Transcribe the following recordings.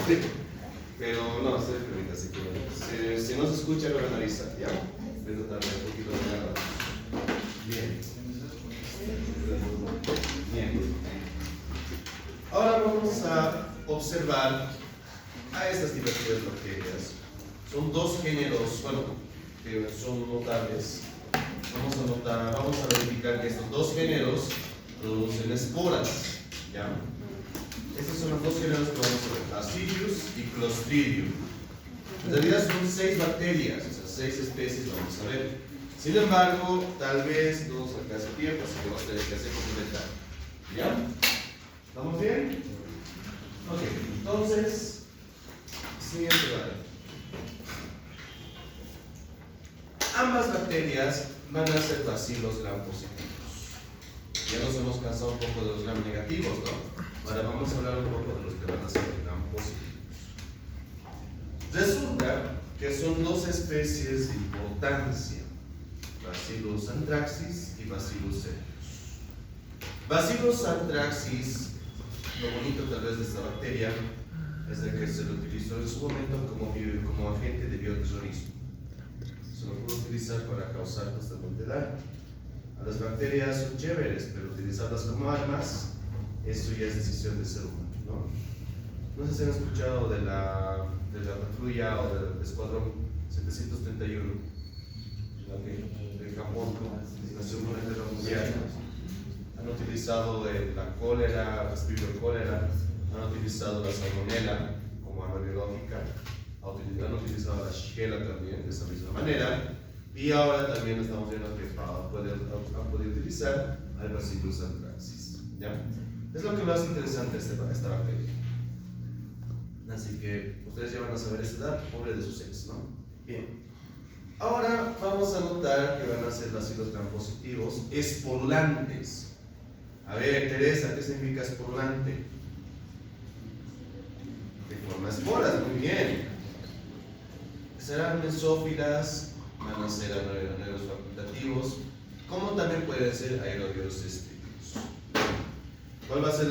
explico. Pero no, se permite, así que si no se escucha, lo analiza, ¿ya? Voy a tratar de un poquito de nada. Bien. Bien. Ahora vamos a observar a estas divertidas bacterias. Son dos géneros, bueno, que son notables. Vamos a verificar que estos dos géneros producen esporas, ¿ya? Estos son los dos géneros que vamos a ver, Bacillus y Clostridium. En realidad son 6 bacterias, o sea, 6 especies vamos a ver. Sin embargo, tal vez no nos alcance tiempo, así que vamos a tener que hacer complementar. ¿Ya? ¿Estamos bien? Ok, entonces, siguiente vale. Ambas bacterias van a ser bacilos gram positivos. Ya nos hemos cansado un poco de los gram negativos, ¿no? Ahora vamos a hablar un poco de los que van a ser gram positivos. Resulta que son dos especies de importancia, Bacillus anthracis y Bacillus cereus. Bacillus anthracis, lo bonito tal vez de esta bacteria es de que se lo utilizó en su momento como agente de bioterrorismo. Se lo puede utilizar para causar bastante daño. A las bacterias son chéveres, pero utilizarlas como armas, eso ya es decisión del ser humano, ¿no? No sé si han escuchado de la patrulla o del escuadrón 731 de Japón, en la Segunda Guerra Mundial. Han utilizado la cólera, el cólera, han utilizado la salmonela como arma biológica, han utilizado la shigella también de esa misma manera, y ahora también estamos viendo que han podido utilizar al Bacillus anthracis, ¿ya? Es lo que lo hace interesante esta bacteria. Así que ustedes ya van a saber esta edad, pobre de sus ex, ¿no? Bien. Ahora vamos a notar que van a ser bacilos gram positivos esporulantes. A ver, Teresa, ¿qué significa esporulante? Que forma esporas, muy bien. Serán mesófilas, van a ser anaerobios facultativos, como también pueden ser aerobios estrictos. ¿Cuál va a ser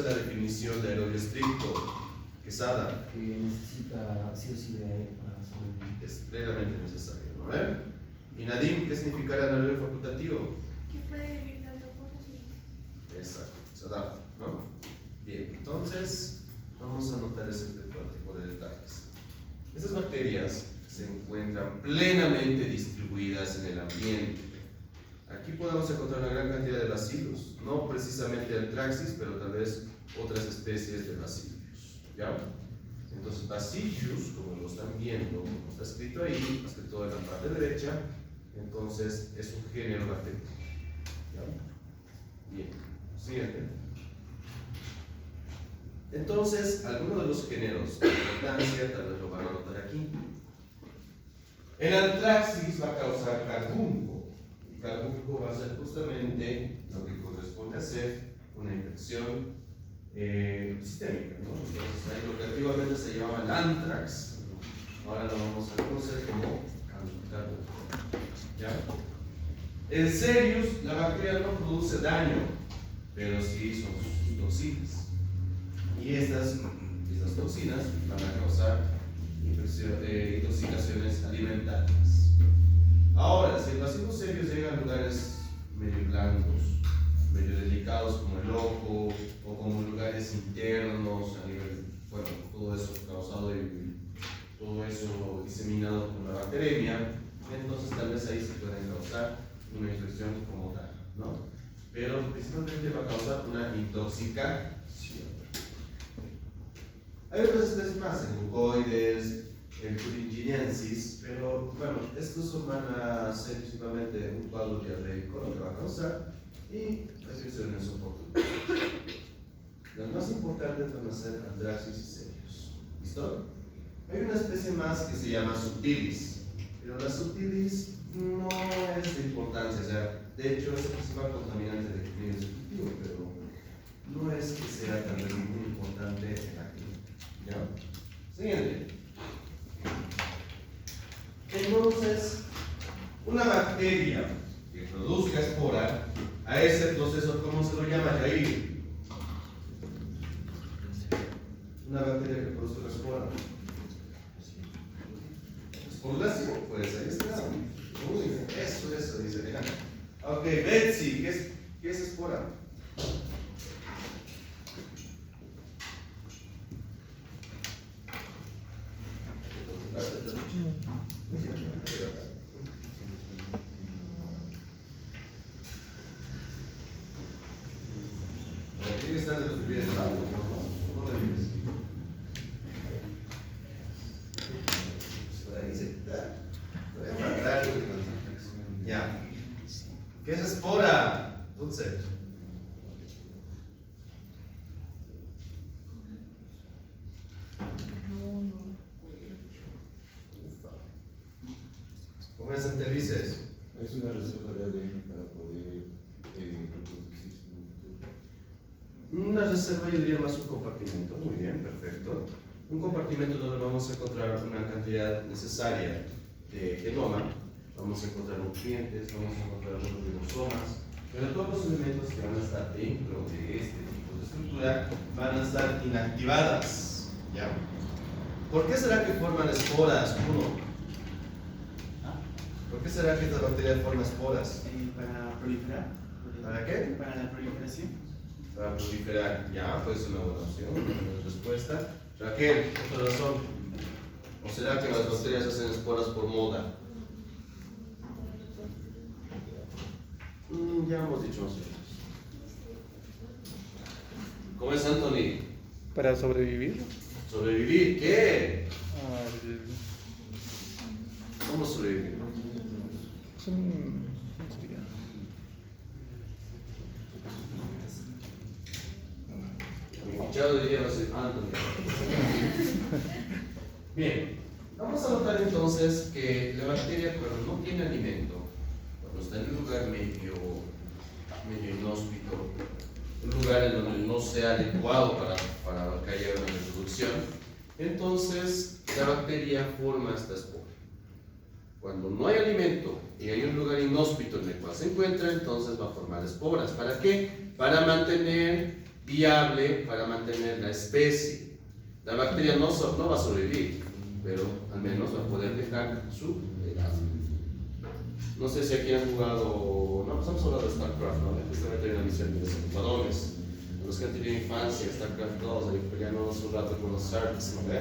la definición de aerobio estricto? Quesada. Que necesita sí o sí de aire para sobrevivir. Es plenamente necesario, ¿no? ¿Y Nadim, qué significa el anaerobio facultativo? Que puede vivir tanto cosas y... Exacto, se adapta, ¿no? Bien, entonces vamos a notar ese tipo de detalles. Estas bacterias se encuentran plenamente distribuidas en el ambiente. Aquí podemos encontrar una gran cantidad de bacilos, no precisamente anthracis, pero tal vez otras especies de bacillus, ¿ya? Entonces, Bacillus, como lo están viendo, como está escrito ahí, más que todo en la parte derecha, entonces es un género bacteriano, ¿ya? Bien, siguiente. Entonces, algunos de los géneros de importancia tal vez lo van a notar aquí. El anthracis va a causar carbunco, y carbunco va a ser justamente lo que corresponde a ser una infección sistémica, ¿no? Entonces, ahí lo que antiguamente se llamaba el anthrax, ahora lo vamos a conocer como carbunco, ¿ya? En Cereus, la bacteria no produce daño, pero sí son sus toxinas. Y estas toxinas van a causar intoxicaciones alimentarias. Ahora, si el Bacillus cereus llega a lugares medio blandos, medio delicados como el ojo, o como lugares internos, a nivel, bueno, todo eso causado y todo eso diseminado por la bacteremia, entonces tal vez ahí se puede causar una infección como tal, ¿no? Pero principalmente va a causar una intoxicación. Hay otras especies más, el mucoides, el thuringiensis, pero bueno, estos van a ser principalmente un cuadro diarreico lo que va a causar y las infecciones oportunas. Las más importantes van a ser anthracis y cereus. ¿Listo? Hay una especie más que se llama subtilis, pero la subtilis no es de importancia, o sea, de hecho es el principal contaminante de clima disruptivo, pero no es que sea también muy importante en la clínica. ¿Ya? Siguiente. Entonces, una bacteria que produzca espora, a ese proceso, ¿cómo se lo llama, Jair? Una bacteria que produce la espora? Esporulación, pues ahí está. Uy, eso, dice, mira. Ok, Betsy, ¿qué es espora? ¿Quién está de los que viven al lado? ¿Dónde vives? Por ahí se está. Ya. ¿Qué es espora? Dulce. ¿Cómo es dices? Es una reserva de ADN para poder reproducirse en un futuro. Una reserva, yo diría más un compartimento. Muy bien, perfecto. Un compartimento donde vamos a encontrar una cantidad necesaria de genoma, vamos a encontrar nutrientes, vamos a encontrar algunos ribosomas, pero todos los elementos que van a estar dentro de este tipo de estructura van a estar inactivadas. ¿Ya? ¿Por qué será que forman esporas? ¿Por qué será que esta bacteria forma esporas? Para proliferar. ¿Para qué? Para la proliferación. Para proliferar. Ya, pues una buena opción, una buena respuesta. Raquel, otra razón. ¿O será que las bacterias hacen esporas por moda? Ya hemos dicho nosotros. ¿Cómo es, Anthony? Para sobrevivir. ¿Sobrevivir? ¿Qué? Ah, ¿Cómo sobrevivir? ¿cómo sería? Mi fichado diría Anthony. Bien, vamos a notar entonces que la bacteria cuando no tiene alimento, cuando está en un lugar medio inhóspito, un lugar en donde no sea adecuado para que haya una reproducción, entonces la bacteria forma esta espora. Cuando no hay alimento y hay un lugar inhóspito en el cual se encuentra, entonces va a formar esporas. ¿Para qué? Para mantener viable, para mantener la especie. La bacteria no va a sobrevivir, pero al menos va a poder dejar su legado. No sé si aquí han jugado, no, pues hemos hablado de StarCraft, ¿no? Justamente hay una misión de los ocupadores, a los que han tenido infancia, StarCraft 2, ahí peleándonos un rato con los Sharks, ¿no ve?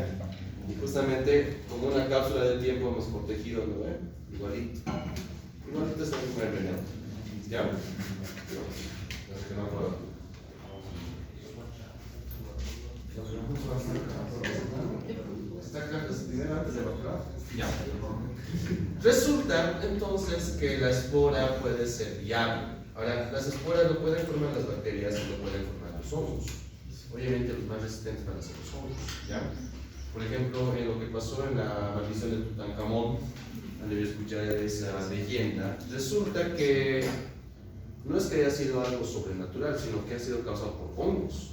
Y justamente como una cápsula de tiempo hemos protegido, ¿no ve? Igualito está el primer veneno. ¿Ya? Los que no puedo. Ya. Resulta entonces que la espora puede ser viable. Ahora, las esporas lo pueden formar las bacterias y lo pueden formar los hongos. Obviamente los más resistentes van a ser los hongos. ¿Ya? Por ejemplo, en lo que pasó en la maldición de Tutankamón, donde yo escuché esa leyenda, resulta que no es que haya sido algo sobrenatural, sino que ha sido causado por hongos.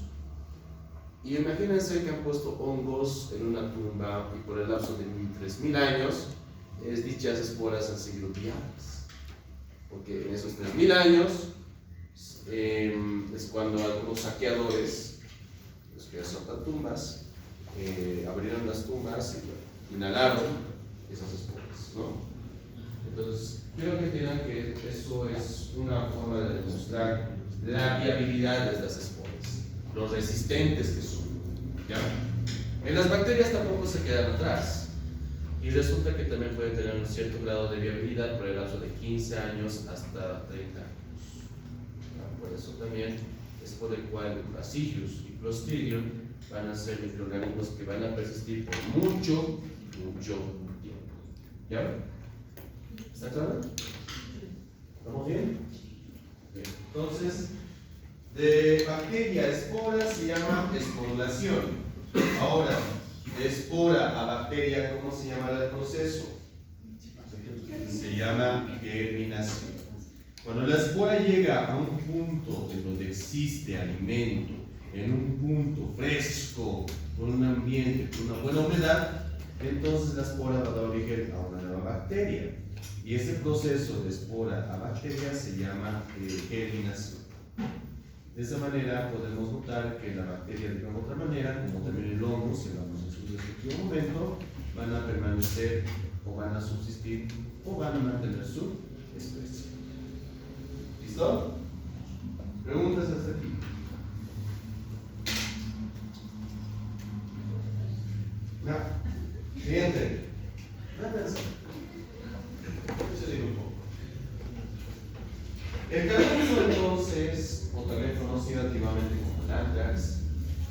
Y imagínense que han puesto hongos en una tumba y por el lapso de 3000 años, dichas esporas han seguido viables. Porque en esos 3000 años es cuando algunos saqueadores, los que asaltan tumbas, abrieron las tumbas y bueno, inhalaron esas esporas, ¿no? Entonces, quiero que entiendan que eso es una forma de demostrar la viabilidad de estas esporas, los resistentes que son. ¿Ya? En las bacterias tampoco se quedan atrás y resulta que también pueden tener un cierto grado de viabilidad por el lapso de 15 años hasta 30 años. ¿Ya? Por eso también es por el cual Bacillus y Clostridium van a ser microorganismos que van a persistir por mucho tiempo. ¿Ya? ¿Está claro? ¿Estamos bien? Bien. Entonces, de bacteria a espora se llama esporulación. Ahora, de espora a bacteria, ¿cómo se llamará el proceso? Se llama germinación. Cuando la espora llega a un punto en donde existe alimento, en un punto fresco, con un ambiente, con una buena humedad, entonces la espora va a dar origen a una nueva bacteria. Y ese proceso de espora a bacteria se llama germinación. De esa manera podemos notar que la bacteria, de una u otra manera, como también el hongo, si hablamos en su respectivo momento, van a permanecer o van a subsistir o van a mantener su especie. ¿Listo? Preguntas hasta aquí. No. Siguiente. Eso digo un poco. El calendario entonces, o también conocido antiguamente como el anthrax,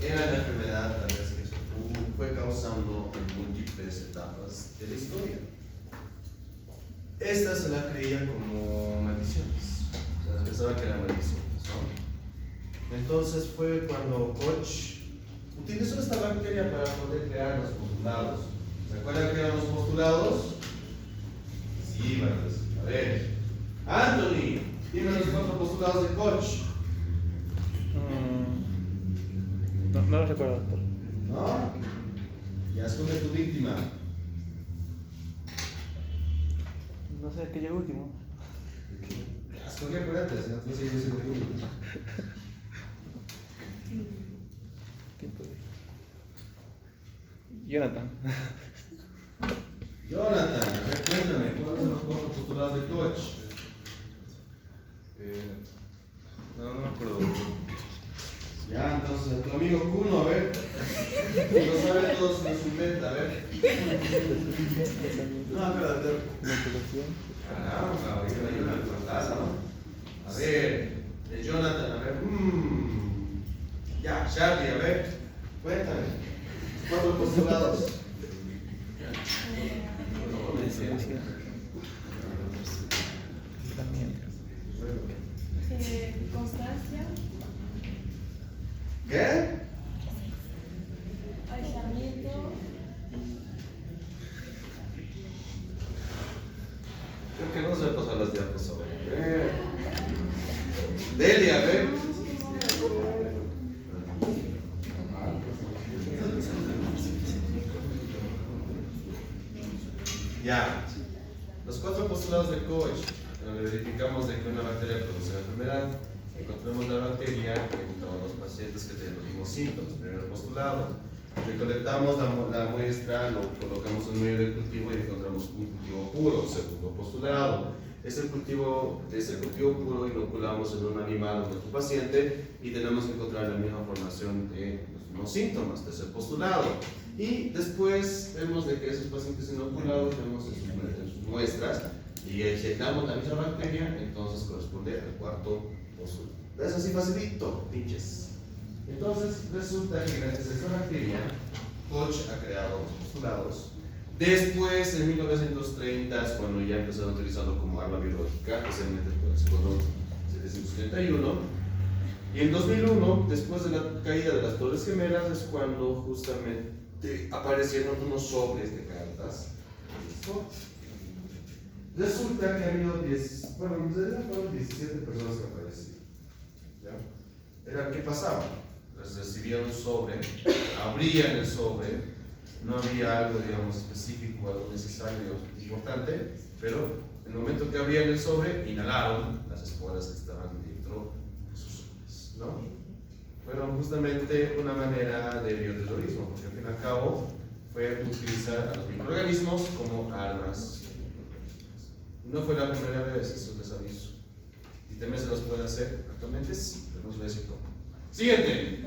era la enfermedad tal vez que fue causando en múltiples etapas de la historia. Esta se la creía como maldiciones, o sea, pensaba que eran maldiciones, ¿no? Entonces fue cuando Koch utilizó esta bacteria para poder crear los postulados. ¿Se acuerdan que eran los postulados? Sí, a ver. Anthony, dime los 4 postulados de Koch. No lo recuerdo, doctor. ¿No? Ya escoge tu víctima. No sé, ¿qué llegó último? Ya escoge, acuérdate, si no te sigues siendo tú. ¿Quién puede? Jonathan. Jonathan, a ver, cuéntame, ¿cuáles son los 4 postulados de Koch? No me acuerdo. Ya, entonces, tu amigo Kuno, a ver. Lo sabe todos en su inventa, a ver. No, espérate. Caramba, oye, me ayuda el fantasma. A ver, de Jonathan, a ver. Ya, Charlie, a ver. Cuéntame. 4 postulados. Constancia, ¿Qué? aislamiento, Creo que no se pasó las diapositivas. Delia, a ver. Ya. Los 4 postulados de Koch, donde verificamos de que una bacteria produce la enfermedad, encontramos la bacteria en todos los pacientes que tienen los mismos síntomas. Primer postulado. Recolectamos la muestra, lo colocamos en medio del cultivo y encontramos un cultivo puro. Segundo postulado. Ese cultivo puro inoculamos en un animal o en otro paciente y tenemos que encontrar la misma formación de los mismos síntomas. Tercer postulado. Y después vemos de que esos pacientes inoculados vemos en sus muestras y inyectamos la misma bacteria, entonces corresponde al cuarto postulado. Es así facilito, pinches. Entonces resulta que gracias a esta bacteria, Koch ha creado los postulados. Después, en 1930, cuando ya empezaron a utilizarlo como arma biológica, especialmente por el Escuadrón 731. Y en 2001, después de la caída de las Torres Gemelas, es cuando justamente aparecieron unos sobres de cartas. Resulta que ha habido 17 personas que aparecieron. ¿Ya? Era, ¿qué pasaba? Les recibían un sobre, abrían el sobre, no había algo, digamos, específico, algo necesario, importante, pero en el momento que abrían el sobre, inhalaron las esporas que estaban dentro de sus sobres, ¿no? Fueron justamente una manera de bioterrorismo, porque al fin y al cabo fue utilizar a los microorganismos como armas. No fue la primera vez, eso les aviso. Y también se los puede hacer actualmente, sí, pero no les voy a decir cómo. Siguiente.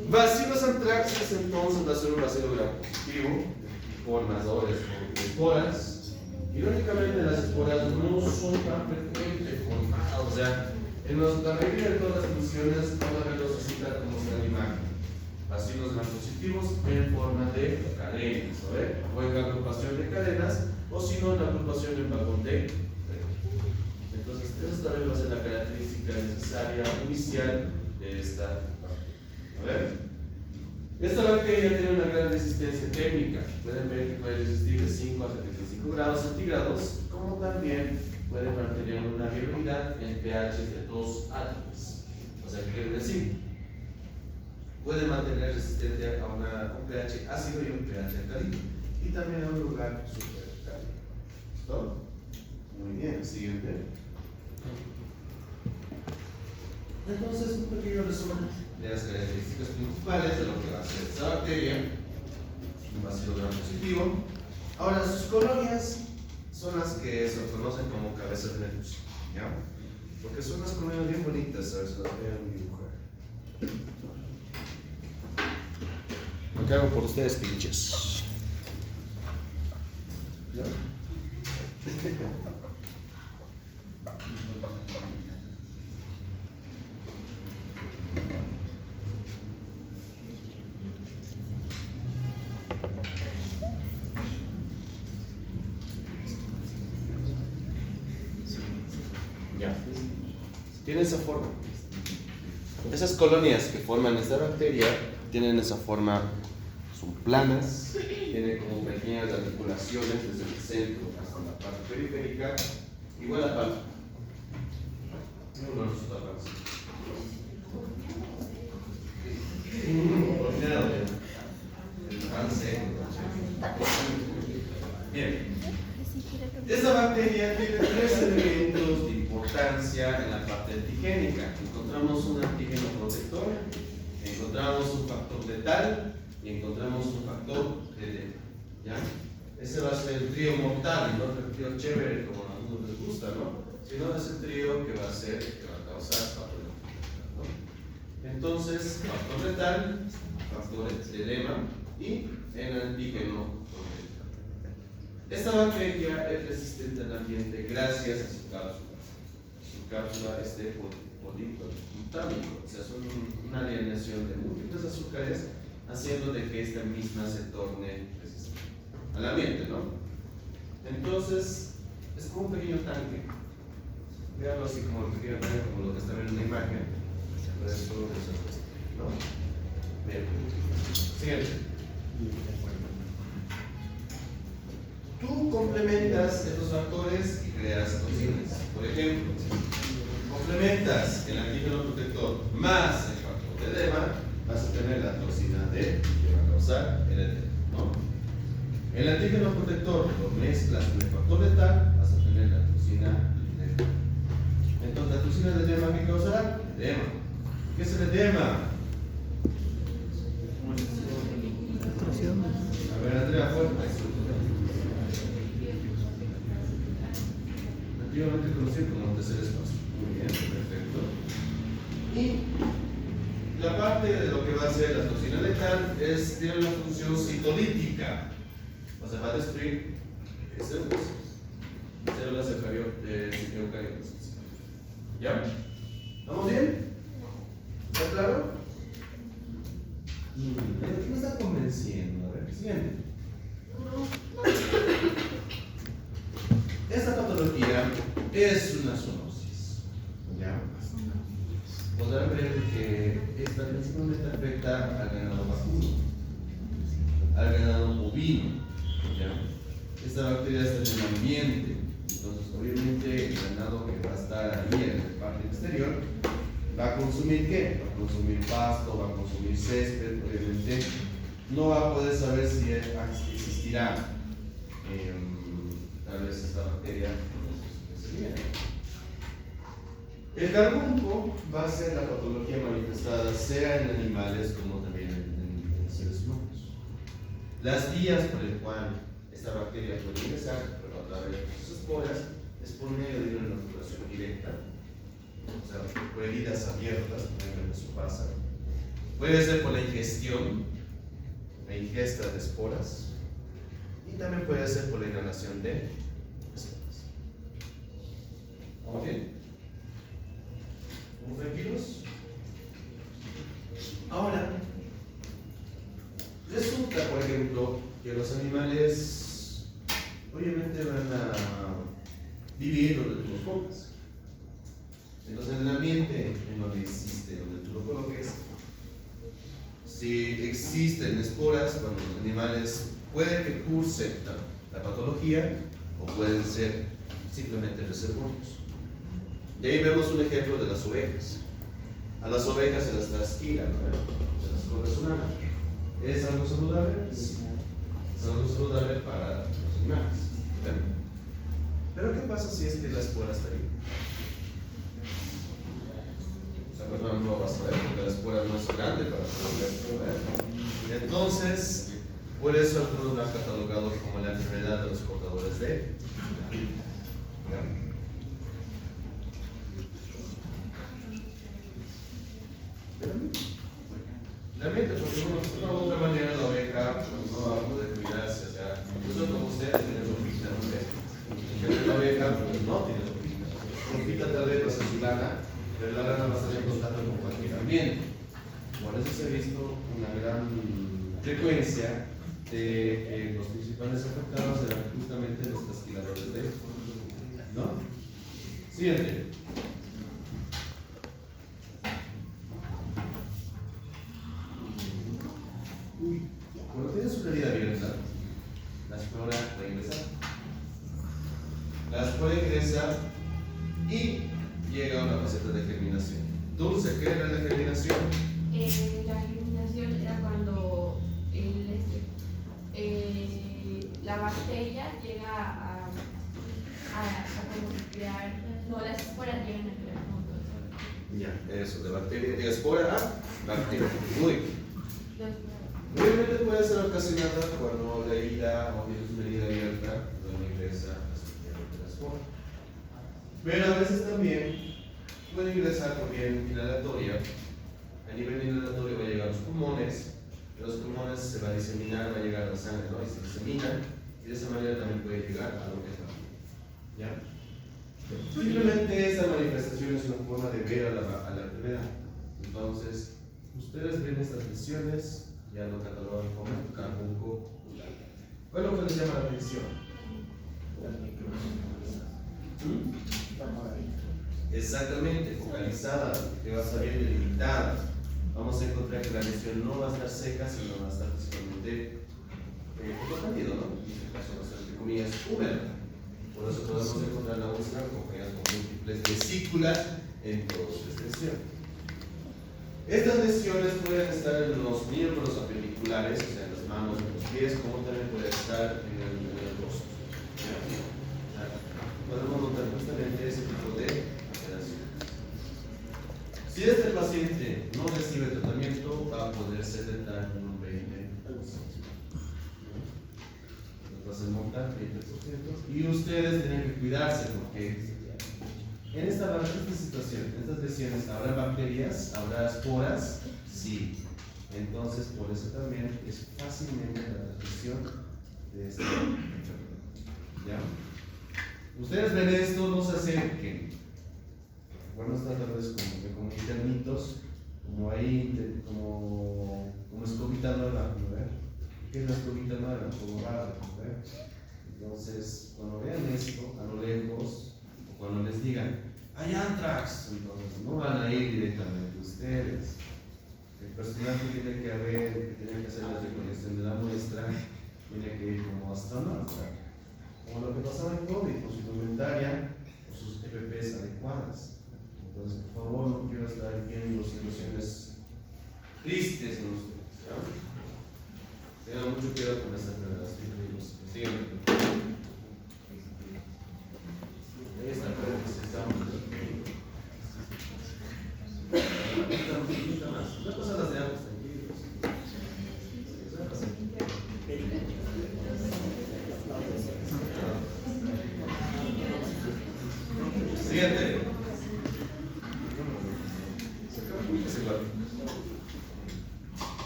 Bacilos anthracis entonces va a ser un bacilo gram positivo, formadores de esporas. Irónicamente las esporas no son tan frecuentemente formadas, o sea, en la mayoría de todas las funciones todavía los suscitan como una imagen. Bacilos gram positivos en forma de cadenas, ¿sabes? O en la agrupación de cadenas, o si no en la agrupación en vagón de. Entonces, esa también va a ser la característica necesaria inicial de esta bacteria. A ver, esta bacteria tiene una gran resistencia térmica. Pueden ver que puede resistir de 5 a 75 grados centígrados, como también puede mantener una viabilidad en pH de 2 átomos. O sea, ¿qué quiere decir? Puede mantener resistencia a un pH ácido y un pH alcalino, y también a un lugar superalcalino. ¿Listo? Muy bien, siguiente. Entonces, un pequeño resumen de las características principales de lo que va a ser esta bacteria, un bacilo gram positivo. Ahora, sus colonias son las que se conocen como cabezas de medusa, ¿ya? Porque son unas colonias bien bonitas, a ver si las voy a dibujar. Lo que hago por ustedes, pinches. ¿Ya? Ya. Tiene esa forma. Esas colonias que forman esta bacteria tienen esa forma, son planas, tienen como pequeñas articulaciones desde el centro hasta la parte periférica, igual a panza. No nos está panza. El panza. Bien. Esta bacteria tiene tres elementos de importancia en la parte antigénica. Encontramos un antígeno protector, encontramos un factor letal y encontramos un factor de ¿ya? Ese va a ser el trío mortal, no el trío chévere como a algunos les gusta, ¿no? Sino es el trío que va a ser, que va a causar patología, ¿no? Entonces, factor letal, factor de edema y el antígeno. Esta bacteria es resistente al ambiente gracias a su cápsula. Su cápsula es de poliploitámico, o sea, son una alineación de múltiples azúcares, haciendo de que esta misma se torne resistente al ambiente, ¿no? Entonces, es como un pequeño tanque. Veanlo así como un pequeño tanque, como lo que está viendo en la imagen. Por eso, ¿no? Bien. Siguiente. Tú complementas estos factores y creas toxinas. Por ejemplo, complementas el antígeno protector más el factor de edema, vas a tener la toxina D que va a causar el edema, ¿no? El antígeno protector lo mezclas con el factor letal, vas a tener la toxina D. Entonces, la toxina de edema, ¿qué causará? Edema. ¿Qué es el edema? A ver, Andrea, fuerte. Antiguamente conocido como tercer espacio. Muy bien, perfecto. Y la parte de lo que va a ser la toxina letal tiene una función citolítica. O sea, va a destruir células eucariotas. ¿Ya? ¿Estamos bien? ¿Está claro? ¿Qué me está convenciendo? A ver, siguiente. Esta patología es una zoonosis. ¿Ya? Podrán ver que esta principalmente afecta al ganado vacuno, al ganado bovino. ¿Ya? Esta bacteria está en el ambiente, entonces obviamente el ganado que va a estar ahí en la parte exterior va a consumir ¿qué? Va a consumir pasto, va a consumir césped, obviamente no va a poder saber si existirá tal vez esta bacteria. El carbunco va a ser la patología manifestada sea en animales como también en seres humanos. Las vías por el cual esta bacteria puede ingresar, pero a través de sus esporas, es por medio de una inoculación directa, o sea, por heridas abiertas, por ejemplo, eso pasa. Puede ser por la ingestión, la ingesta de esporas, y también puede ser por la inhalación de esporas. ¿Vamos bien? ¿Estamos tranquilos? Ahora, resulta, por ejemplo, que los animales obviamente van a vivir donde tú los pongas. Entonces, en el ambiente en donde existe, donde tú lo coloques, si existen esporas, cuando los animales pueden que cursen la patología o pueden ser simplemente reservorios. Y ahí vemos un ejemplo de las ovejas. A las ovejas se las trasquila, ¿no? Se las come una mano. ¿Es algo saludable? Sí. Es algo saludable para los animales. ¿Ven? Pero ¿qué pasa si es que la espora está ahí? ¿Se acuerdan? es grande para poder ver. Entonces, por eso algunos lo han catalogado como la enfermedad de los portadores de ¿ya? Realmente, porque de una u otra manera la oveja pues, no va a poder cuidarse, o sea, incluso como usted tiene ropita, ¿no ve? Pero la oveja pues, no tiene ropita. Ropita tal vez va a ser su lana, pero la lana va a estar en contacto con cualquier ambiente. Por eso se ha visto una gran frecuencia de los principales afectados eran justamente los trasquiladores de ¿no? Siguiente. Cuando tiene su herida abierta, la espora puede ingresar. La espora ingresa y llega a una faceta de germinación. Dulce, ¿qué era la germinación? La germinación era cuando la bacteria llega a como crear, no, las esporas llegan a crear juntos. Ya, eso, de bacteria, de espora a bacteria. Muy bien. Obviamente puede ser ocasionada cuando la herida o tienes una herida abierta donde ingresa la espora. Pero a veces también puede ingresar por vía inhalatoria. A nivel inhalatorio va a llegar a los pulmones. De los pulmones se va a diseminar, va a llegar a la sangre, ¿no? Y se disemina. Y de esa manera también puede llegar a lo que es la piel. ¿Ya? Simplemente esa manifestación es una forma de ver a la enfermedad. Entonces, ustedes ven estas lesiones, ya lo catalogan como carbunculares. ¿Cuál es lo que les llama la atención? Exactamente, focalizada, que va a estar bien delimitada. Vamos a encontrar que la lesión no va a estar seca, sino va a estar principalmente cálido, ¿no? En este caso va a ser, entre comillas, húmeda. Por eso podemos encontrar la úlcera con múltiples vesículas en toda su extensión. Estas lesiones pueden estar en los miembros apendiculares, o sea, en las manos, en los pies, como también puede estar en el rostro. Podemos notar justamente ese tipo de alteraciones. Si este paciente no recibe tratamiento, va a poder sedentar en un 20%. Va a ser mortal, 20%. Y ustedes tienen que cuidarse porque en esta situación, en estas lesiones, ¿habrá bacterias? ¿Habrá esporas? Sí. Entonces, por eso también es fácilmente la transmisión de esta enfermedad. ¿Ya? Ustedes ven esto, no se acerquen. Bueno, está tal vez como internitos, como ahí, como escobita nueva, ¿no? ¿Qué es la escobita nueva? Como barra, ¿no? Entonces, cuando vean esto a lo lejos, o cuando les digan, hay anthrax, entonces no van a ir directamente ustedes. El personal que tiene que hacer la recolección de la muestra, tiene que ir como astronauta, como lo que pasaba en COVID, con su indumentaria o sus EPPs adecuadas. Entonces, por favor, no quiero estar viendo situaciones tristes en ustedes. ¿Ya? Tengan mucho cuidado con esta enfermedad. Síganme. Esta enfermedad necesitamos. Una cosa las de ambos, tranquilos. Siguiente.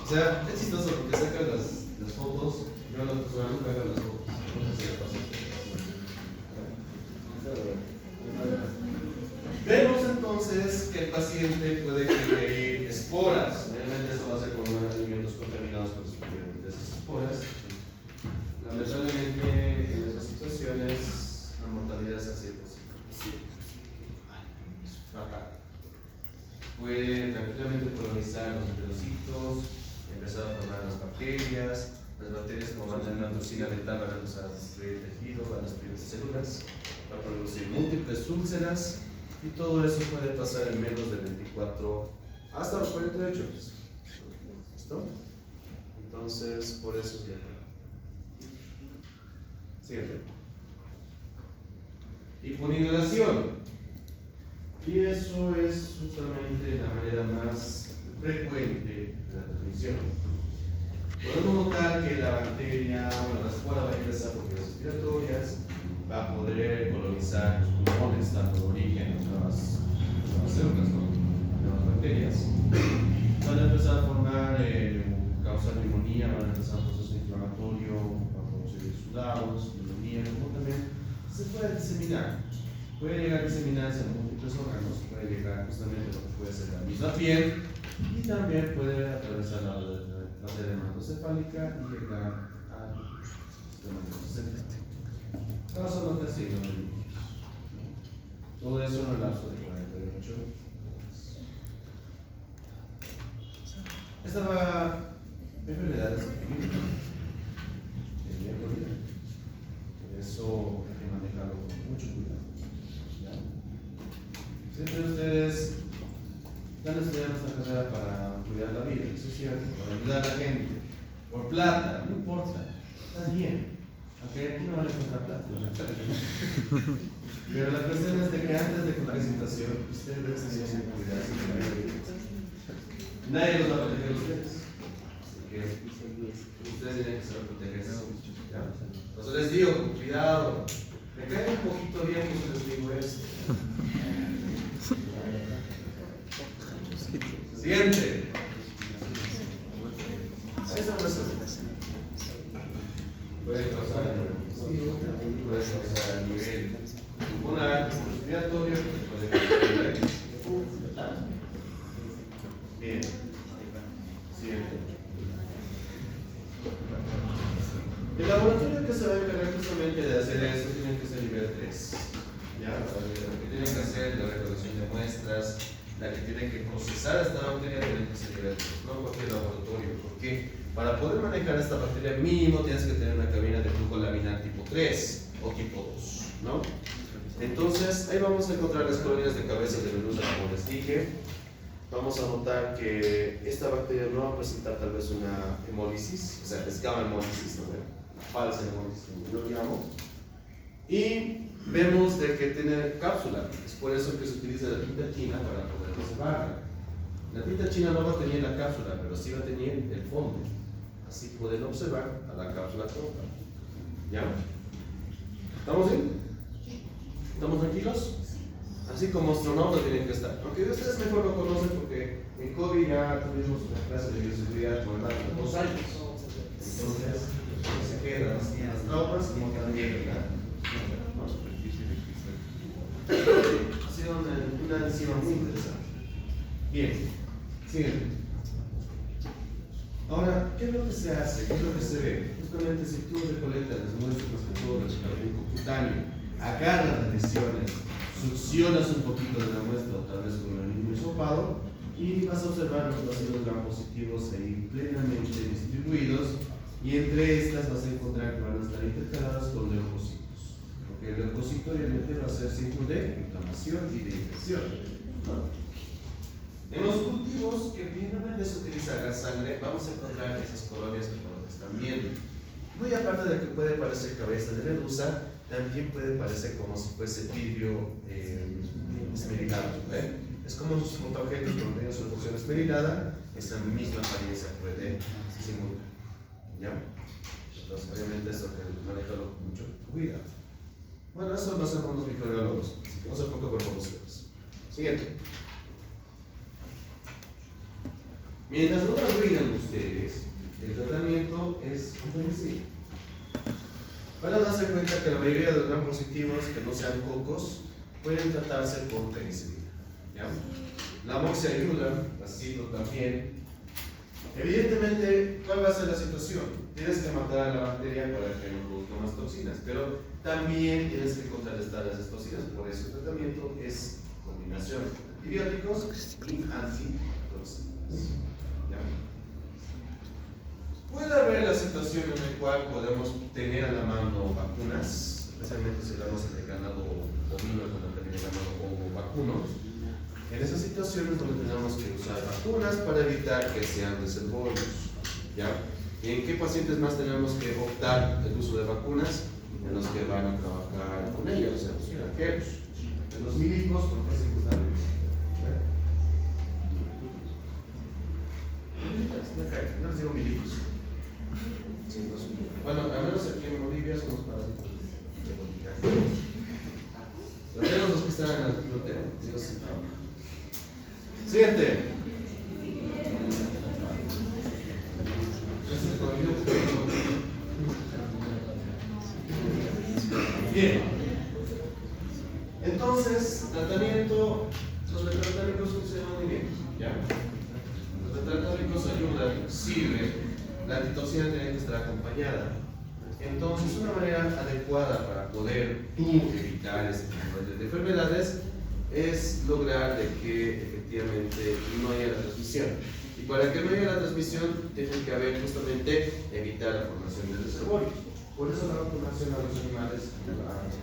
O sea, es chistoso porque sacan las fotos, yo a la persona nunca hago las fotos. No sé si le pasa. Vemos entonces que el paciente puede ingerir esporas. Realmente eso va a ser con alimentos contaminados con esas esporas. Lamentablemente en esas situaciones la mortalidad es así. Puede tranquilamente colonizar los enterocitos, empezar a formar las bacterias como van a tener una toxina letal van a empezar a destruir tejido, van a destruir células, va a producir múltiples úlceras y todo eso puede pasar en menos de 24 hasta los 48 horas. ¿Listo? Entonces, por eso es ya. Siguiente. Y por inhalación. Y eso es justamente la manera más frecuente definición. Podemos notar que la bacteria, bueno, la espora va a ingresar por vías respiratorias, va a poder colonizar los pulmones, dando origen a nuevas células, ¿no? Nuevas bacterias. Van a empezar a formar, causar neumonía, van a empezar un proceso inflamatorio, van a producir exudados, neumonía, como también se puede diseminar. Puede llegar a diseminarse en múltiples órganos, puede llegar justamente a lo que puede ser la misma piel y también puede atravesar la arteria hematocefálica y llegar al sistema nervioso central. Causa los signos de líquidos. Todo eso en el lapso de 48 horas. Esta enfermedad es epidémica. Por eso hay que manejarlo con mucho cuidado. ¿Ya? Siempre ustedes están estudiando esta carrera para cuidar la vida, eso es cierto, para ayudar a la gente. Por plata, no importa, está bien. Aunque aquí no van a encontrar plata. Pero la cuestión es de que antes de cualquier situación, ustedes tienen que cuidarse de la vida. Nadie los va a proteger a ustedes. Así que ustedes tienen que saber protegerse. ¿Ya? Entonces les digo, con cuidado. Me cae un poquito bien que les digo esto. Siguiente. Esa no es puede causar neuroinflamación, puede causar a nivel pulmonar, respiratorio, puede causar bien. Siguiente. El laboratorio que se va a encargar justamente de hacer esto tiene que ser nivel 3. ¿Ya? Lo que tienen que hacer la recolección de muestras, la que tiene que procesar esta bacteria tiene que ser nivel 3, no cualquier laboratorio. ¿Por qué? Para poder manejar esta bacteria mínimo tienes que tener una cabina de flujo laminar tipo 3 o tipo 2, ¿no? Entonces ahí vamos a encontrar las colonias de cabeza de medusa, como les dije. Vamos a notar que esta bacteria no va a presentar tal vez una hemólisis, o sea, es gamma hemólisis, ¿no? Falsa hemólisis, como lo llamo. Y vemos de que tiene cápsula, es por eso que se utiliza la tinta china para poder observarla. La tinta china no va a tener la cápsula, pero sí va a tener el fondo. Así pueden observar a la cápsula total. ¿Ya? ¿Estamos bien? ¿Estamos tranquilos? Así como astronautas tienen que estar. Aunque ustedes mejor lo conocen porque en COVID ya tuvimos una clase de bioseguridad por más de 2 años. Entonces, no se quedan las traumas como también, ¿verdad? Ha sido una enzima muy interesante. Bien, siguiente. Ahora, ¿qué es lo que se hace? ¿Qué es lo que se ve? Justamente si tú recolectas las muestras de todo el jardín cutáneo, agarras las lesiones, succionas un poquito de la muestra, o tal vez con un mismo hisopado, y vas a observar los vacilos gram positivos ahí plenamente distribuidos, y entre estas vas a encontrar que van a estar intercaladas con leucocitos. Porque el leucocito obviamente va a ser signo de inflamación y de infección, ¿no? En los cultivos que primeramente se utiliza la sangre, vamos a encontrar esas colonias que están viendo. Muy aparte de que puede parecer cabeza de medusa, también puede parecer como si fuese vidrio esmerilado. Es como sus objetos cuando tienen su porción esmerilada, esa misma apariencia puede simular. ¿Ya? Entonces, obviamente, eso hay que manejarlo con mucho cuidado. Bueno, eso lo hacemos los microbiólogos. Vamos a poco por poblaciones. Siguiente. Mientras no arruinan ustedes, el tratamiento es un penicilina. Van a darse cuenta que la mayoría de los gram positivos que no sean cocos pueden tratarse con penicilina. ¿Ya? La moxia ayuda, la cito también. Evidentemente, ¿cuál va a ser la situación? Tienes que matar a la bacteria para que no produzca más toxinas, pero también tienes que contrarrestar esas toxinas. Por eso el tratamiento es combinación de antibióticos y antitoxinas. ¿Ya? Puede haber la situación en la cual podemos tener a la mano vacunas, especialmente si hablamos de ganado bovino, cuando también ganado vacuno. En esas situaciones donde tenemos que usar vacunas para evitar que sean desenvolvios. ¿Ya? ¿Y en qué pacientes más tenemos que optar el uso de vacunas? En los que van a trabajar con ellos, o sea, los granjeros. En los milicos, ¿por qué se usan? milicos. Sí, no son- bueno, al menos aquí en Bolivia somos parásitos de Bolivia. Al menos los que están en la biblioteca. Dios se trabaja. Siguiente. Bien. Entonces, tratamiento, los retratóricos funcionan muy bien. ¿Ya? Los retratóricos ayudan, sirven. La antitoxina tiene que estar acompañada. Entonces, una manera adecuada para poder tú evitar este tipo de enfermedades es lograr de que efectivamente no haya la transmisión. Y para que no haya la transmisión, tiene que haber justamente evitar la formación del reservorio. Por eso la vacunación a los animales ayuda a eso.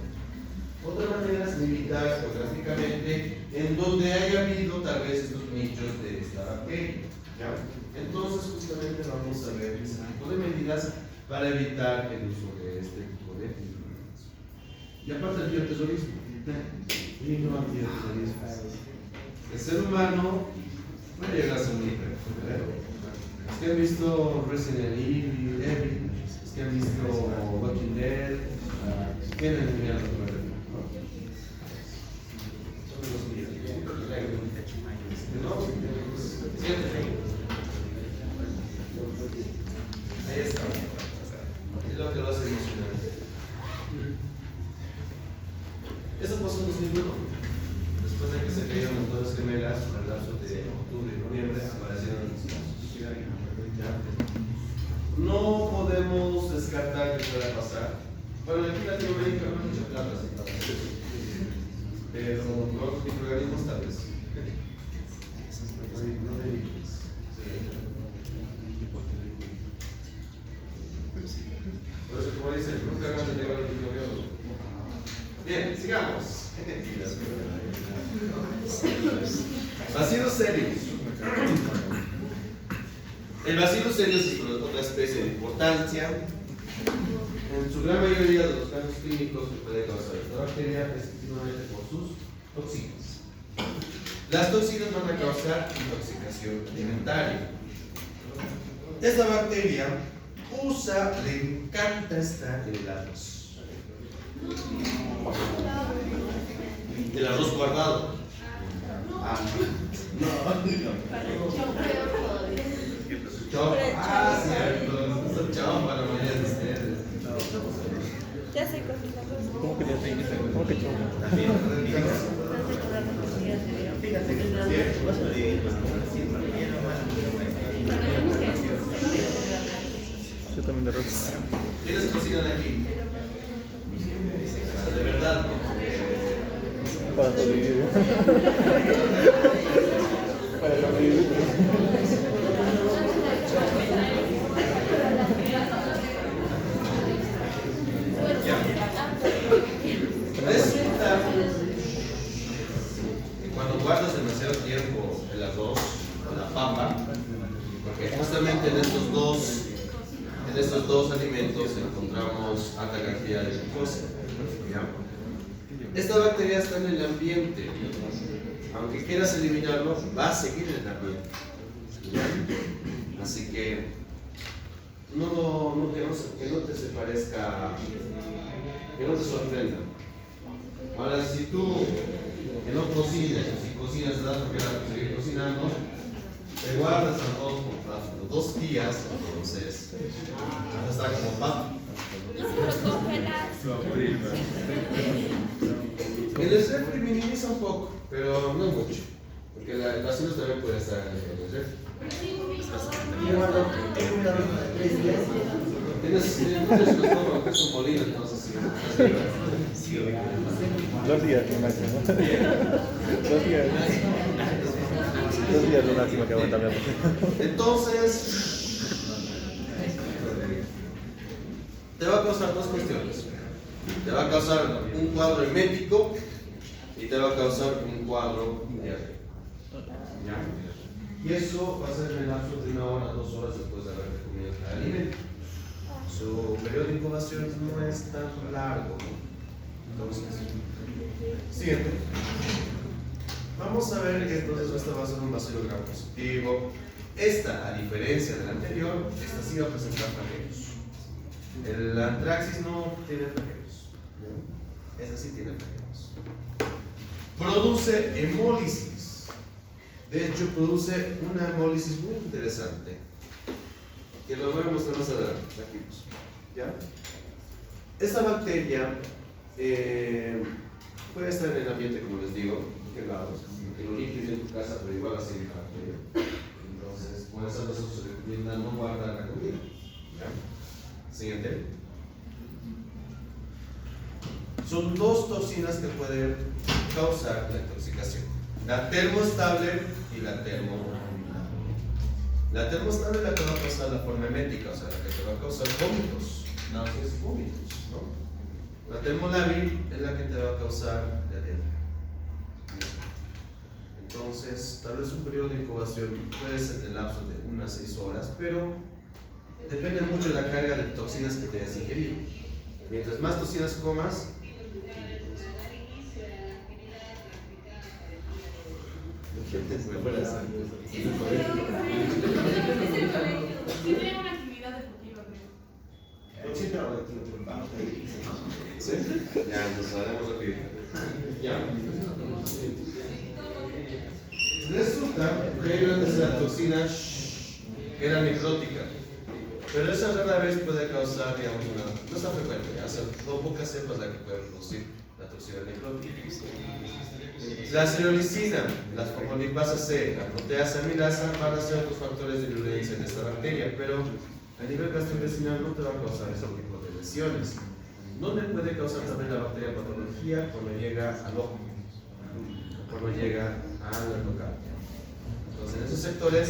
Otra manera es limitar geográficamente en donde haya habido tal vez estos nichos de esta bacteria. ¿Ya? Entonces, justamente vamos a ver ese tipo de medidas para evitar el uso de este tipo de enfermedades. Y aparte del bioterrorismo, y no al bioterrorismo. El ser humano no llega a ser un hiperfutbolero. Es que han visto Resident Evil, es que han visto Walking Dead, tienen el miedo a comer. Ahí está. Es lo que lo hace emocionante. Eso pasó en 2001. Después de que se cayeron las Torres Gemelas, en el lapso de octubre y noviembre, aparecieron los casos. No podemos descartar que pueda pasar. Bueno, aquí en Latinoamérica no hay mucha plata, pero con otros microorganismos tal vez. Por eso, como dicen, nunca hagan de llevar al microbiólogo. Bien, sigamos. Bacilos serios. El bacillus cereus es otra especie de importancia. En su gran mayoría de los casos clínicos que puede causar esta bacteria es efectivamente por sus toxinas. Las toxinas van a causar intoxicación alimentaria. Esta bacteria le encanta estar en el arroz. El arroz guardado. Ah, chop. Ah, cierto. Son chop para mañana de ustedes. Ya se cocinó. ¿Cómo que ya te inicia? ¿Cómo que chavo? Yo también de ropa. ¿Quiénes cocinan aquí? De verdad. Para sobrevivir. Para sobrevivir. Resulta que cuando guardas demasiado tiempo el arroz o la papa, porque justamente en estos dos alimentos encontramos alta cantidad de glucosa. Esta bacteria está en el ambiente. Aunque quieras eliminarlo, va a seguir en el ambiente. Así que que no te se parezca, que no te sorprenda. Ahora, si tú que no cocinas, si cocinas te das porque vas a seguir cocinando, te guardas arroz por 2 días, entonces vas a estar como papa. El refri minimiza un poco, pero no mucho, porque el bacillus también puede estar en el refri. Tienes los tomos que son molinos, entonces sí. 2 días lo máximo. 2 días. 2 días lo máximo que aguanta mi arroz. Entonces, te va a causar 2 cuestiones. Te va a causar un cuadro emético y te va a causar un cuadro diarreico. Y eso va a ser en el lapso de 1 hora, 2 horas después de haber comido el alimento. Su periodo de incubación no es tan largo. Entonces, siguiente. Vamos a ver que entonces esto va a ser un bacilo gram positivo. Esta, a diferencia de la anterior, esta sí va a presentar flagelos. El antraxis no tiene flagelos. Esta sí tiene flagelos. Produce hemólisis. De hecho, produce una hemólisis muy interesante, que lo voy a mostrar más adelante. Aquí, pues. ¿Ya? Esta bacteria puede estar en el ambiente, como les digo, que lo limpio en tu casa, pero igual va a seguir la bacteria. Entonces, por esa razón se recomienda no guardar la comida. ¿Ya? Siguiente. Son dos toxinas que pueden causar la intoxicación: la termoestable y la termolabile. La termoestable es la que va a causar la forma emética, o sea, la que te va a causar vómitos, náuseas y vómitos, ¿no? La termolabile es la que te va a causar diarrea. Entonces, tal vez un periodo de incubación puede ser de lapso de 1 a 6 horas, pero depende mucho de la carga de toxinas que te hayas ingerido. Mientras más toxinas comas, Sí, tienen una actividad deportiva, creo. ¿sí? Ya, entonces haremos aquí. Ya. Resulta que hay grandes de la toxina que era necrótica, pero esa rara vez puede causar, digamos, no es tan frecuente, o sea, son pocas cepas la que puede producir la toxina necrótica. La cerolicina, las fosfolipasa C, la proteasa amilasa van a ser otros factores de virulencia en esta bacteria, pero a nivel gastrointestinal no te va a causar ese tipo de lesiones. ¿Dónde puede causar también la bacteria patología? Cuando llega al ojo, cuando llega al endocardio. Entonces, en esos sectores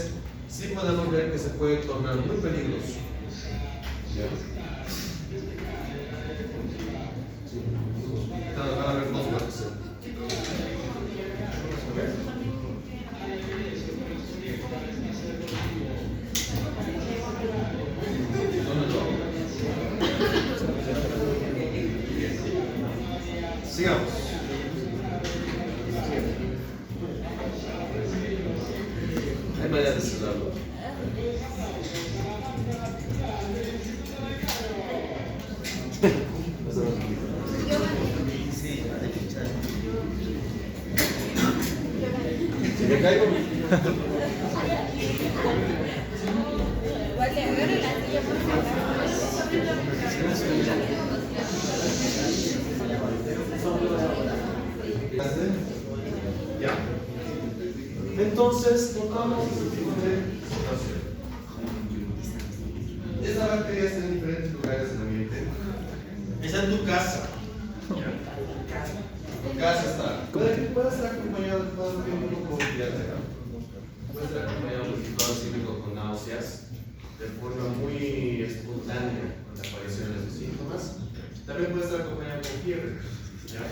sí podemos ver que se puede tornar muy peligroso. ¿Ya? Entonces, van a ver dos muertes. Sigamos. Hay maneras de cerrarlo. Si me caigo, Vale, agarre la silla por ya. Entonces, tocamos este tipo de situación. Esta bacteria está en diferentes lugares del ambiente. Está en tu casa. Tu casa está. Puede estar acompañado de cuadro clínico con diarrea. Puede estar acompañado de un cuadro clínico con náuseas de forma muy espontánea con la aparición de los síntomas. También puede estar acompañado con fiebre. ¿Ya?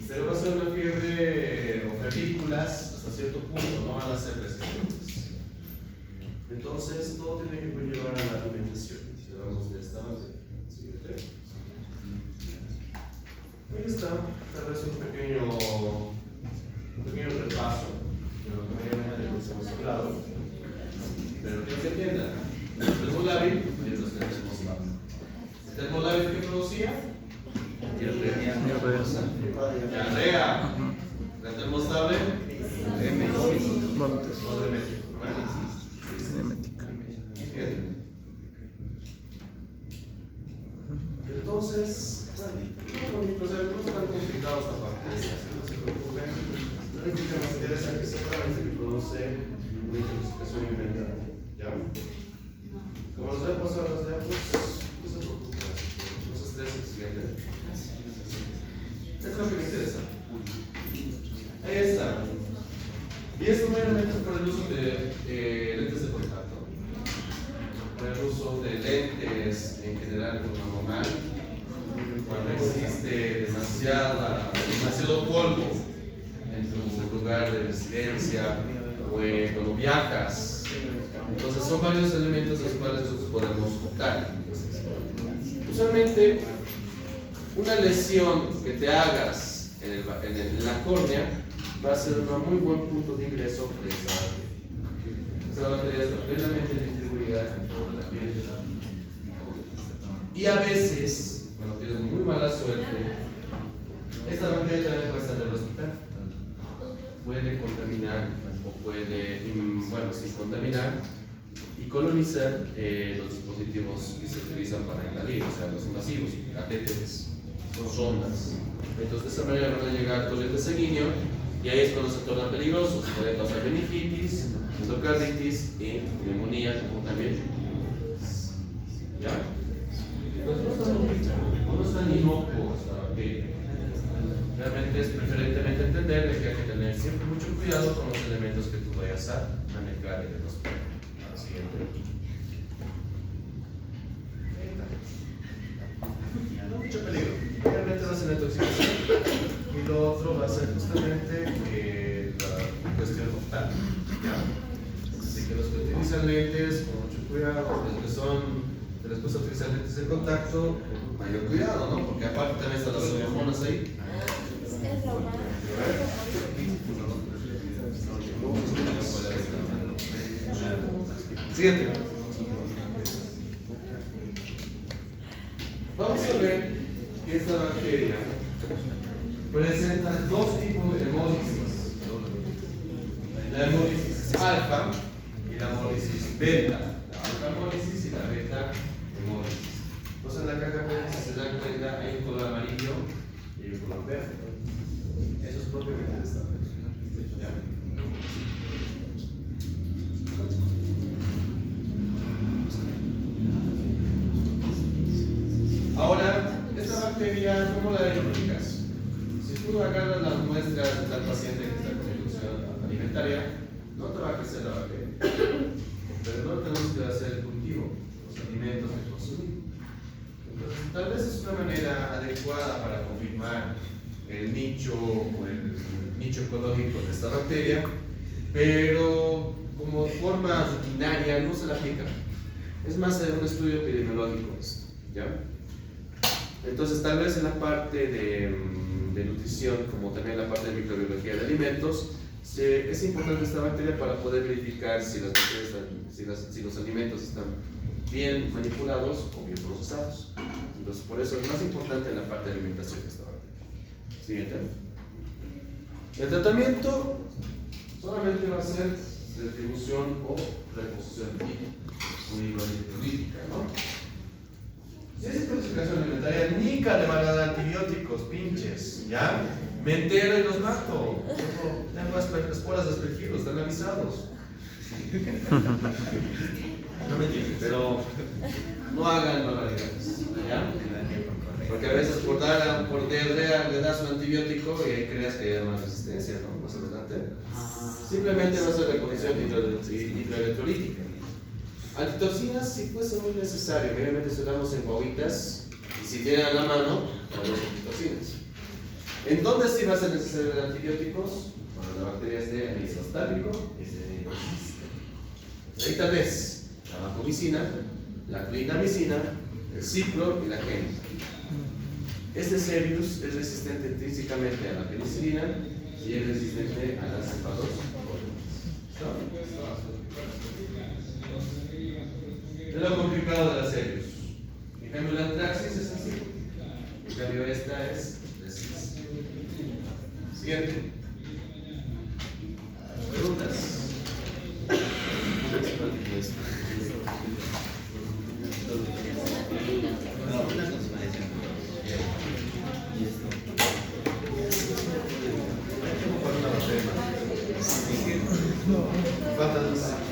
Pero va a ser una fiebre o febrículas hasta cierto punto, no van a ser resistentes. Entonces, todo tiene que conllevar a la alimentación. Si hablamos de esta base. Siguiente. Ahí está, tal vez un pequeño repaso de lo que mayormente hemos hablado. Pero que se entienda, el termolabile y el termolabile. ¿El termolabile qué producía? Diarrea. La termoestable. Vómitos. Entonces, no es tan complicado esta parte. No se preocupen. La única que nos interesa es que seguramente que produce una intoxicación alimentaria. ¿Ya? Como los vemos a los dedos, no se preocupen. No se estresen, siguiente. Es lo que me interesa. Ahí está. Y esto meramente es por el uso de lentes de contacto, por el uso de lentes en general como normal, cuando existe demasiado polvo en tu lugar de residencia o cuando viajas. Entonces son varios elementos de los cuales nosotros podemos optar. Usualmente una lesión que te hagas en la córnea va a ser un muy buen punto de ingreso de esa bacteria. esta bacteria está plenamente distribuida en toda la piel. Y a veces, cuando tienes muy mala suerte, esta bacteria también puede estar en el hospital. Puede contaminar o puede, bueno, sin contaminar y colonizar los dispositivos que se utilizan para inhalar, o sea, los invasivos, catéteres, sondas. Entonces, de esa manera van a llegar torrente sanguíneo y ahí es cuando se tornan peligrosos. Puede causar meningitis, endocarditis y neumonía también. ¿Ya? Entonces, no es tan inocuo esta bacteria. Realmente es preferentemente entender de que hay que tener siempre mucho cuidado con los elementos que tú vayas a manejar en el hospital. Siguiente. No mucho peligro. Realmente va a ser la intoxicación. Y lo otro va a ser justamente la cuestión octal. Así que los que utilizan lentes, con mucho cuidado, los que son que les gusta utilizar lentes de contacto, mayor cuidado, ¿no? Porque aparte también están las hormonas ahí. Es lo más. Siguiente. Vamos a ver que esta bacteria presenta dos tipos de hemólisis. La hemólisis alfa y la hemólisis beta. La alfa hemólisis y la beta hemólisis. Entonces en la caja, si se dan cuenta, hay un color amarillo y un color verde. Eso es propiamente de esta bacteria. Ahora, esta bacteria, ¿cómo la identificas? Si tú agarras las muestras de tal paciente que está con inducción alimentaria, no te va a crecer la bacteria. Pero no tenemos que hacer el cultivo, los alimentos que consumimos. Entonces, tal vez es una manera adecuada para confirmar el nicho o el nicho ecológico de esta bacteria, pero como forma rutinaria no se la aplica. Es más un estudio epidemiológico, ¿ya? Entonces, tal vez en la parte de nutrición, como también en la parte de microbiología de alimentos, es importante esta bacteria para poder verificar si los alimentos están bien manipulados o bien procesados. Entonces, por eso es más importante en la parte de alimentación de esta bacteria. Siguiente. El tratamiento solamente va a ser distribución o reposición lítica, ¿no? Si es intoxicación alimentaria, nunca le van a dar antibióticos, pinches, ¿ya? Me entero y los mato. Tengo esporas de aspergillus, están avisados. No me entienden, pero no hagan barbaridades, ¿ya? Porque a veces por diarrea le das un antibiótico y ahí creas que hay más resistencia, ¿no? Más adelante. Simplemente va a ser reposición hidroelectrolítica. Antitoxinas sí puede ser muy necesario, obviamente se damos en guaguitas y si tienen a la mano, ponemos antitoxinas. ¿En dónde sí va a ser necesario el antibióticos? Cuando la bacteria esté en isostático y se resiste. Ahí tal vez la vancomicina, la clindamicina, el ciclo y la genta. Este virus es resistente intrínsecamente a la penicilina y es resistente a las cephalosporins. Es lo complicado de las serios. En cambio, la antraxis es así. En cambio, esta es resistente. Siguiente. Preguntas.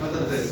Faltan tres.